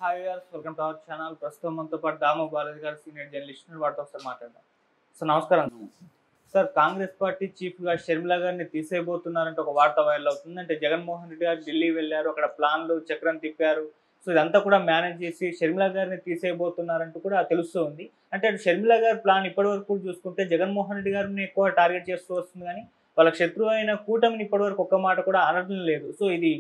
Hi గారు, welcome to our channel. ప్రస్తుతం మనతో పాటు దామో బాలాజీ గారు, సీనియర్ జర్నలిస్ట్, వాటితో ఒకసారి మాట్లాడదాం. సార్ నమస్కారం. సార్, కాంగ్రెస్ పార్టీ చీఫ్ గా షర్మిల గారిని తీసేయబోతున్నారంటే ఒక వార్త వైరల్ అవుతుంది. అంటే జగన్మోహన్ రెడ్డి గారు ఢిల్లీ వెళ్ళారు, అక్కడ ప్లాన్లు చక్రం తిప్పారు. సో ఇదంతా కూడా మేనేజ్ చేసి షర్మిల గారిని తీసేయబోతున్నారంటూ కూడా తెలుస్తూ ఉంది. అంటే అటు షర్మిల గారి ప్లాన్ ఇప్పటి వరకు చూసుకుంటే జగన్మోహన్ రెడ్డి గారిని ఎక్కువ టార్గెట్ చేస్తూ వస్తుంది, కానీ వాళ్ళకి శత్రువు అయిన కూటమిని ఇప్పటి వరకు ఒక్క మాట కూడా అనడం లేదు. సో ఇది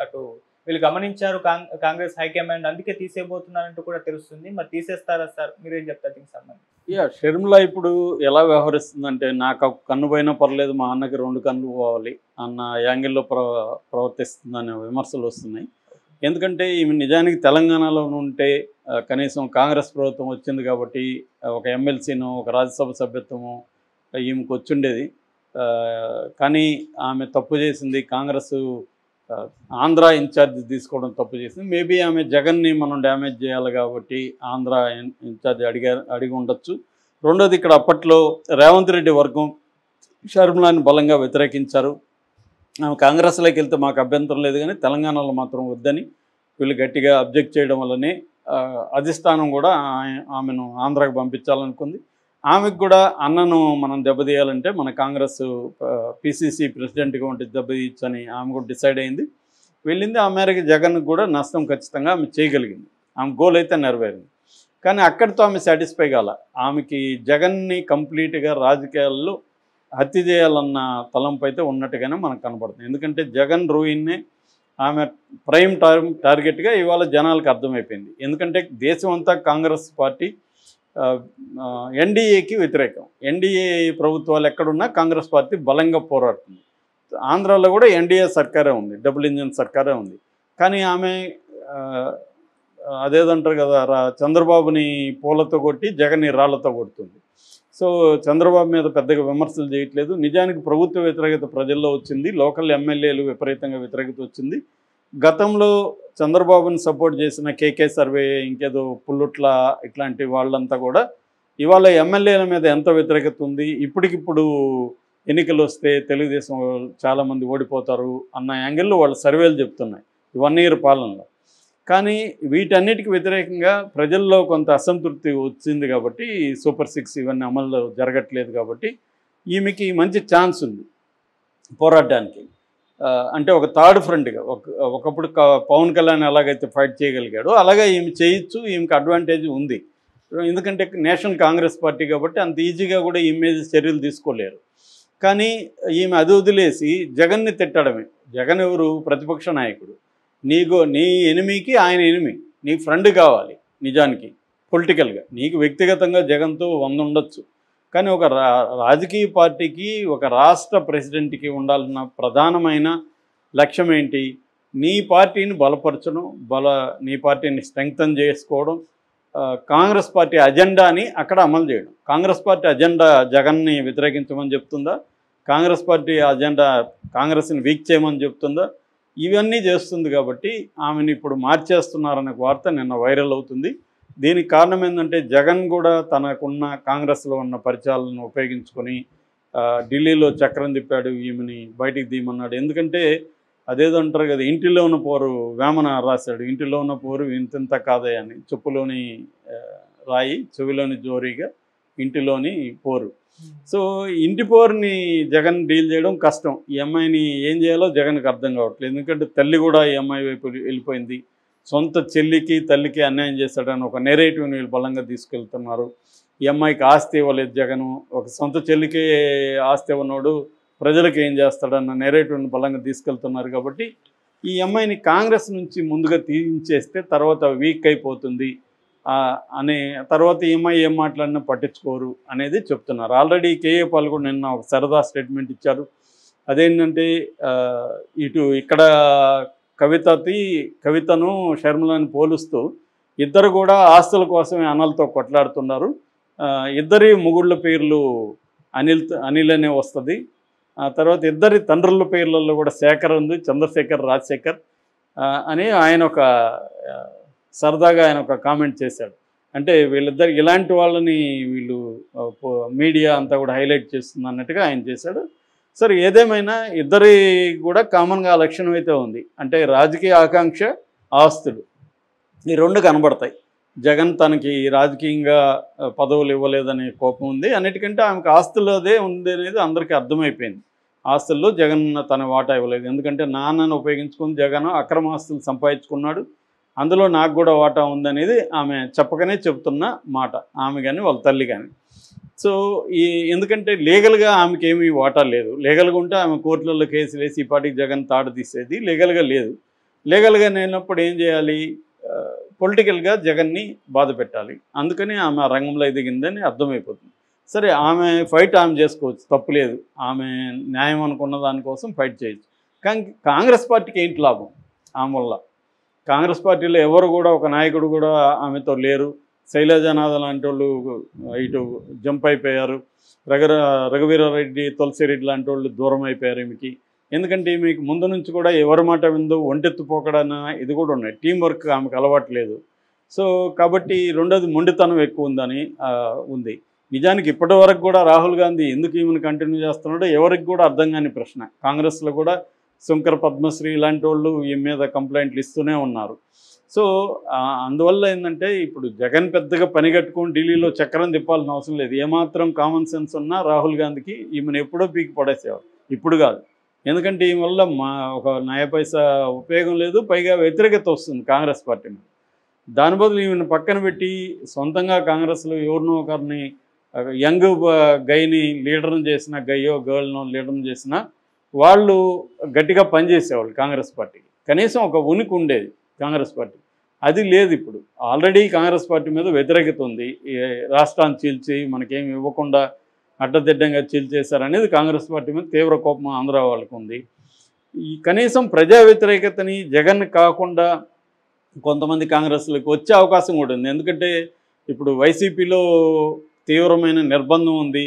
అటు వీళ్ళు గమనించారు కాంగ్రెస్ హైకమాండ్, అందుకే తీసేయబోతున్నారంటూ కూడా తెలుస్తుంది. మరి తీసేస్తారా సార్? మీరేం చెప్తారు దీనికి సంబంధించి? షర్మిల ఇప్పుడు ఎలా వ్యవహరిస్తుందంటే, నాకు ఒక కన్ను పోయినా పర్లేదు, మా అన్నకి 2 కన్నులు పోవాలి అన్న యాంగిల్లో ప్రవర్తిస్తుందనే విమర్శలు వస్తున్నాయి. ఎందుకంటే ఈమె నిజానికి తెలంగాణలో ఉంటే కనీసం కాంగ్రెస్ ప్రభుత్వం వచ్చింది కాబట్టి ఒక ఎమ్మెల్సీనో ఒక రాజ్యసభ సభ్యత్వమో ఈమెకు వచ్చుండేది. కానీ ఆమె తప్పు చేసింది, కాంగ్రెస్ ఆంధ్ర ఇన్ఛార్జ్ తీసుకోవడం తప్పు చేసింది. మేబీ ఆమె జగన్ని మనం డ్యామేజ్ చేయాలి కాబట్టి ఆంధ్ర ఇన్ఛార్జ్ అడిగి ఉండొచ్చు. రెండోది, ఇక్కడ అప్పట్లో రేవంత్ రెడ్డి వర్గం షర్మిలాని బలంగా వ్యతిరేకించారు. ఆమె కాంగ్రెస్లోకి వెళ్తే మాకు అభ్యంతరం లేదు, కానీ తెలంగాణలో మాత్రం వద్దని వీళ్ళు గట్టిగా అబ్జెక్ట్ చేయడం వల్లనే అధిష్టానం కూడా ఆమెను ఆంధ్రాకి పంపించాలనుకుంది. ఆమెకు కూడా అన్నను మనం దెబ్బతీయాలంటే మన కాంగ్రెస్ పిసిసి ప్రెసిడెంట్గా ఉంటే దెబ్బతీయచ్చని ఆమె కూడా డిసైడ్ అయింది, వెళ్ళింది. ఆ మేరకు జగన్ కూడా నష్టం ఖచ్చితంగా ఆమె చేయగలిగింది. ఆమె గోల్ అయితే నెరవేరింది. కానీ అక్కడితో ఆమె సాటిస్ఫై కాల. ఆమెకి జగన్ని కంప్లీట్గా రాజకీయాల్లో హత్య చేయాలన్న తలంపు అయితే ఉన్నట్టుగానే మనకు కనపడుతుంది. ఎందుకంటే జగన్ రూయిన్నే ఆమె ప్రైమ్ టార్గెట్గా ఇవాళ జనాలకు అర్థమైపోయింది. ఎందుకంటే దేశం అంతా కాంగ్రెస్ పార్టీ ఎన్డీఏకి వ్యతిరేకం. ఎన్డీఏ ప్రభుత్వాలు ఎక్కడున్నా కాంగ్రెస్ పార్టీ బలంగా పోరాడుతుంది. ఆంధ్రాలో కూడా ఎన్డీఏ సర్కారే ఉంది, డబుల్ ఇంజిన్ సర్కారే ఉంది. కానీ ఆమె అదేదంటారు కదా, చంద్రబాబుని పూలతో కొట్టి జగన్ని రాళ్లతో కొడుతుంది. సో చంద్రబాబు మీద పెద్దగా విమర్శలు చేయట్లేదు. నిజానికి ప్రభుత్వ వ్యతిరేకత ప్రజల్లో వచ్చింది, లోకల్ ఎమ్మెల్యేలు విపరీతంగా వ్యతిరేకత వచ్చింది. గతంలో చంద్రబాబుని సపోర్ట్ చేసిన కేకే సర్వే, ఇంకేదో పుల్లుట్ల, ఇట్లాంటి వాళ్ళంతా కూడా ఇవాళ ఎమ్మెల్యేల మీద ఎంత వ్యతిరేకత ఉంది. ఇప్పటికిప్పుడు ఎన్నికలు వస్తే తెలుగుదేశం చాలామంది ఓడిపోతారు అన్న యాంగిల్లో వాళ్ళ సర్వేలు చెప్తున్నాయి 1 year పాలనలో. కానీ వీటన్నిటికి వ్యతిరేకంగా ప్రజల్లో కొంత అసంతృప్తి వచ్చింది కాబట్టి సూపర్ 6 ఇవన్నీ అమలు జరగట్లేదు కాబట్టి ఈమెకి మంచి ఛాన్స్ ఉంది పోరాడడానికి. అంటే ఒక థర్డ్ ఫ్రంట్గా ఒకప్పుడు పవన్ కళ్యాణ్ ఎలాగైతే ఫైట్ చేయగలిగాడో అలాగే ఈమె చేయొచ్చు. ఈమెకి అడ్వాంటేజ్ ఉంది, ఎందుకంటే నేషనల్ కాంగ్రెస్ పార్టీ కాబట్టి అంత ఈజీగా కూడా ఈమె చర్యలు తీసుకోలేరు. కానీ ఈమె అది వదిలేసి జగన్ని తిట్టడమే. జగన్ ఎవరు? ప్రతిపక్ష నాయకుడు. నీ ఎనిమికి ఆయన ఎనిమి, నీకు ఫ్రెండ్ కావాలి. నిజానికి పొలిటికల్గా నీకు వ్యక్తిగతంగా జగన్తో 100 ఉండొచ్చు, కానీ ఒక రాజకీయ పార్టీకి, ఒక రాష్ట్ర ప్రెసిడెంట్కి ఉండాల్సిన ప్రధానమైన లక్ష్యం ఏంటి? నీ పార్టీని బలపరచడం, నీ పార్టీని స్ట్రెంగ్తన్ చేసుకోవడం, కాంగ్రెస్ పార్టీ అజెండాని అక్కడ అమలు చేయడం. కాంగ్రెస్ పార్టీ అజెండా జగన్ని వ్యతిరేకించమని చెప్తుందా? కాంగ్రెస్ పార్టీ అజెండా కాంగ్రెస్ని వీక్ చేయమని చెప్తుందా? ఇవన్నీ చేస్తుంది కాబట్టి ఆమెను ఇప్పుడు మార్చేస్తున్నారనే వార్త నిన్న వైరల్ అవుతుంది. దీనికి కారణం ఏంటంటే జగన్ కూడా తనకున్న కాంగ్రెస్లో ఉన్న పరిచయాలను ఉపయోగించుకొని ఢిల్లీలో చక్రం తిప్పాడు, ఈమెని బయటికి తీయమన్నాడు. ఎందుకంటే అదేదో అంటారు కదా, ఇంటిలో ఉన్న పోరు వేమన రాశాడు, ఇంటిలో ఉన్న పోరు ఇంత కాదే అని. చెప్పులోని రాయి చెవిలోని జోరీగా ఇంటిలోని పోరు. సో ఇంటి పోరుని జగన్ డీల్ చేయడం కష్టం. ఈ అమ్మాయిని ఏం చేయాలో జగన్కి అర్థం కావట్లేదు. ఎందుకంటే తల్లి కూడా ఈ అమ్మాయి వైపు వెళ్ళిపోయింది. సొంత చెల్లికి తల్లికి అన్యాయం చేస్తాడని ఒక నెరేటివ్ని వీళ్ళు బలంగా తీసుకెళ్తున్నారు. ఈ అమ్మాయికి ఆస్తి ఇవ్వలేదు జగను, ఒక సొంత చెల్లికి ఆస్తి ఇవ్వనోడు ప్రజలకు ఏం చేస్తాడన్న నెరేటివ్ని బలంగా తీసుకెళ్తున్నారు. కాబట్టి ఈ అమ్మాయిని కాంగ్రెస్ నుంచి ముందుగా తీయించేస్తే తర్వాత వీక్ అయిపోతుంది అనే, తర్వాత ఈ అమ్మాయి ఏం మాట్లాడినా పట్టించుకోరు అనేది చెప్తున్నారు. ఆల్రెడీ కేఏ పాల్ కూడా నిన్న ఒక సరదా స్టేట్మెంట్ ఇచ్చారు. అదేంటంటే ఇక్కడ కవితను షర్మిలను పోలుస్తూ ఇద్దరు కూడా ఆస్తుల కోసమే అన్నలతో కొట్లాడుతున్నారు. ఇద్దరి మొగుళ్ళ పేర్లు అనిల్ అనే వస్తుంది. ఆ తర్వాత ఇద్దరి తండ్రుల పేర్లలో కూడా శేఖర్ ఉంది, చంద్రశేఖర్, రాజశేఖర్ అని ఆయన ఒక సరదాగా ఆయన ఒక కామెంట్ చేశాడు. అంటే వీళ్ళిద్దరు ఇలాంటి వాళ్ళని వీళ్ళు మీడియా అంతా కూడా హైలైట్ చేస్తుంది అన్నట్టుగా ఆయన చేశాడు. సరే, ఏదేమైనా ఇద్దరి కూడా కామన్గా లక్షణం అయితే ఉంది. అంటే రాజకీయ ఆకాంక్ష, ఆస్తులు. ఈ రెండు కనబడతాయి. జగన్ తనకి రాజకీయంగా పదవులు ఇవ్వలేదనే కోపం ఉంది. అన్నిటికంటే ఆమెకు ఆస్తులదే ఉంది అనేది అందరికీ అర్థమైపోయింది. ఆస్తుల్లో జగన్ తన వాటా ఇవ్వలేదు. ఎందుకంటే నాన్నను ఉపయోగించుకుని జగన్ అక్రమ ఆస్తులు సంపాదించుకున్నాడు, అందులో నాకు కూడా వాటా ఉందనేది ఆమె చెప్పకనే చెబుతున్న మాట, ఆమె కానీ వాళ్ళ తల్లి కానీ. సో ఎందుకంటే లీగల్గా ఆమెకి ఏమీ వాటా లేదు. లీగల్గా ఉంటే ఆమె కోర్టులలో కేసులు వేసి ఈ పాటికి జగన్ తాడు తీసేది. లీగల్గా లేదు. లీగల్గా లేనప్పుడు ఏం చేయాలి? పొలిటికల్గా జగన్ని బాధ పెట్టాలి. అందుకని ఆమె ఆ రంగంలో ఎదిగిందని అర్థమైపోతుంది. సరే, ఆమె ఫైట్ ఆమె చేసుకోవచ్చు, తప్పు లేదు. ఆమె న్యాయం అనుకున్న దానికోసం ఫైట్ చేయొచ్చు. కానీ కాంగ్రెస్ పార్టీకి ఏంటి లాభం ఆమె వల్ల? కాంగ్రెస్ పార్టీలో ఎవరు కూడా, ఒక నాయకుడు కూడా ఆమెతో లేరు. శైలజానాథ్ లాంటి వాళ్ళు ఇటు జంప్ అయిపోయారు. రఘువీరారెడ్డి, తులసిరెడ్డి లాంటి వాళ్ళు దూరం అయిపోయారు ఈమెకి. ఎందుకంటే మీకు ముందు నుంచి కూడా ఎవరి మాట విందో ఒంటెత్తుపోకడన ఇది కూడా ఉన్నాయి. టీం వర్క్ ఆమెకు అలవాట్లేదు. సో కాబట్టి రెండోది మొండితనం ఎక్కువ ఉందని ఉంది. నిజానికి ఇప్పటి వరకు కూడా రాహుల్ గాంధీ ఎందుకు ఈమెను కంటిన్యూ చేస్తున్నాడో ఎవరికి కూడా అర్థం కాని ప్రశ్న. కాంగ్రెస్లో కూడా శంకర్, పద్మశ్రీ ఇలాంటి వాళ్ళు ఈమె మీద కంప్లైంట్లు ఇస్తూనే ఉన్నారు. సో అందువల్ల ఏంటంటే ఇప్పుడు జగన్ పెద్దగా పని కట్టుకొని ఢిల్లీలో చక్రం తిప్పాల్సిన అవసరం లేదు. ఏమాత్రం కామన్ సెన్స్ ఉన్నా రాహుల్ గాంధీకి ఈమెను ఎప్పుడో పీకి పడేసేవారు, ఇప్పుడు కాదు. ఎందుకంటే ఈ వల్ల ఒక నయ పైసా ఉపయోగం లేదు, పైగా వ్యతిరేకత వస్తుంది కాంగ్రెస్ పార్టీ మీద. దాని బదులు ఈమెను పక్కన పెట్టి సొంతంగా కాంగ్రెస్లో ఎవరినో ఒకరిని యంగ్ గైని లీడర్ని చేసిన, గయ్యో గర్ల్నో లీడర్ని చేసిన వాళ్ళు గట్టిగా పనిచేసేవాళ్ళు కాంగ్రెస్ పార్టీకి. కనీసం ఒక ఉనికి ఉండేది కాంగ్రెస్ పార్టీ. అది లేదు ఇప్పుడు. ఆల్రెడీ కాంగ్రెస్ పార్టీ మీద వ్యతిరేకత ఉంది. రాష్ట్రాన్ని చీల్చి మనకేమి ఇవ్వకుండా అడ్డదిడ్డంగా చీల్చేశారనేది కాంగ్రెస్ పార్టీ మీద తీవ్ర కోపం ఆంధ్ర వాళ్ళకు ఉంది. ఈ కనీసం ప్రజా వ్యతిరేకతని జగన్ కాకుండా కొంతమంది కాంగ్రెస్లకు వచ్చే అవకాశం కూడా ఉంది. ఎందుకంటే ఇప్పుడు వైసీపీలో తీవ్రమైన నిర్బంధం ఉంది,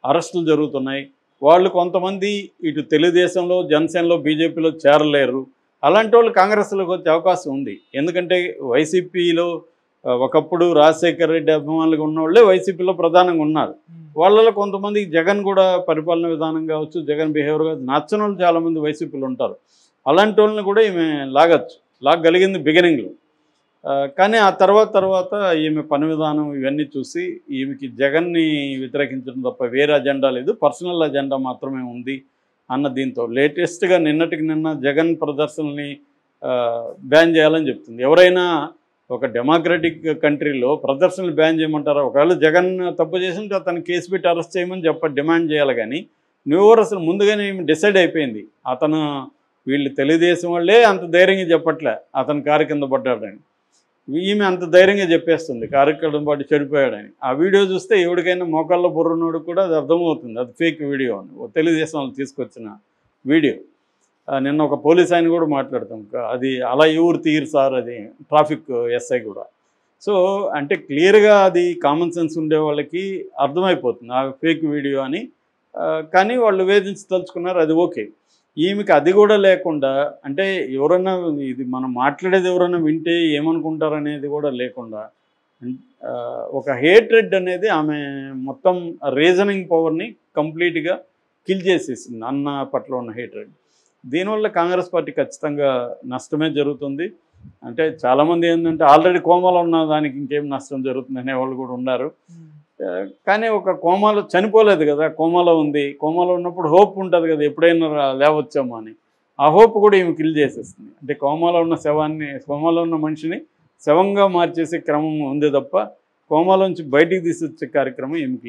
అరెస్టులు జరుగుతున్నాయి. వాళ్ళు కొంతమంది ఇటు తెలుగుదేశంలో, జనసేనలో, బీజేపీలో చేరలేరు. అలాంటి వాళ్ళు కాంగ్రెస్లోకి వచ్చే అవకాశం ఉంది. ఎందుకంటే వైసీపీలో ఒకప్పుడు రాజశేఖర రెడ్డి అభిమానులుగా ఉన్నవాళ్ళే వైసీపీలో ప్రధానంగా ఉన్నారు. వాళ్ళలో కొంతమంది జగన్ కూడా పరిపాలన విధానం కావచ్చు, జగన్ బిహేవియర్ కావచ్చు నచ్చని వాళ్ళు చాలామంది వైసీపీలో ఉంటారు. అలాంటి వాళ్ళని కూడా ఈమె లాగగలిగింది బిగినింగ్లో. కానీ ఆ తర్వాత ఈమె పని విధానం ఇవన్నీ చూసి ఈమెకి జగన్ని వ్యతిరేకించడం తప్ప వేరే అజెండా లేదు, పర్సనల్ అజెండా మాత్రమే ఉంది అన్న దీంతో లేటెస్ట్గా నిన్నటికి నిన్న జగన్ ప్రదర్శనల్ని బ్యాన్ చేయాలని చెప్తుంది. ఎవరైనా ఒక డెమోక్రటిక్ కంట్రీలో ప్రదర్శనలు బ్యాన్ చేయమంటారా? ఒకవేళ జగన్ తప్పు చేసింటే అతను కేసు పెట్టి అరెస్ట్ చేయమని డిమాండ్ చేయాలి. కానీ నువ్వెవరు అసలు ముందుగానే డిసైడ్ అయిపోయింది. అతను వీళ్ళు తెలుగుదేశం వాళ్ళే అంత ధైర్యంగా చెప్పట్లే అతను కారు కింద పడ్డాడని. ఈమె అంత ధైర్యంగా చెప్పేస్తుంది కారు కింద పడి చెడిపోయాడని. ఆ వీడియో చూస్తే ఎవరికైనా మోకాల్లో బుర్రనోడు కూడా అది అర్థమవుతుంది, అది ఫేక్ వీడియో అని. తెలుగుదేశం వాళ్ళు తీసుకొచ్చిన వీడియో. నిన్న ఒక పోలీస్ ఆయన కూడా మాట్లాడతాం, అది అలా ఎవరు తీరు సార్, అది ట్రాఫిక్ ఎస్ఐ కూడా. సో అంటే క్లియర్గా అది కామన్ సెన్స్ ఉండే వాళ్ళకి అర్థమైపోతుంది ఆ ఫేక్ వీడియో అని. కానీ వాళ్ళు వేధించదలుచుకున్నారు, అది ఓకే. ఈమెకి అది కూడా లేకుండా, అంటే ఎవరన్నా ఇది మనం మాట్లాడేది ఎవరన్నా వింటే ఏమనుకుంటారనేది కూడా లేకుండా ఒక హేట్రెడ్ అనేది ఆమె మొత్తం రీజనింగ్ పవర్ని కంప్లీట్గా కిల్ చేసేసింది, అన్న పట్ల ఉన్న హేట్రెడ్. దీనివల్ల కాంగ్రెస్ పార్టీ ఖచ్చితంగా నష్టమే జరుగుతుంది. అంటే చాలామంది ఏంటంటే ఆల్రెడీ కోమాలో ఉన్న దానికి ఇంకేం నష్టం జరుగుతుంది అనేవాళ్ళు కూడా ఉన్నారు. కానీ ఒక కోమాలో చనిపోలేదు కదా, కోమాలో ఉంది. కోమాలో ఉన్నప్పుడు హోప్ ఉంటుంది కదా, ఎప్పుడైనా లేవచ్చామో అని. ఆ హోప్ కూడా ఈమె కిల్ చేసేస్తుంది. అంటే కోమాలో ఉన్న మనిషిని శవంగా మార్చేసే క్రమం ఉంది తప్ప కోమాలోంచి బయటికి తీసుకొచ్చే కార్యక్రమం ఈమెకి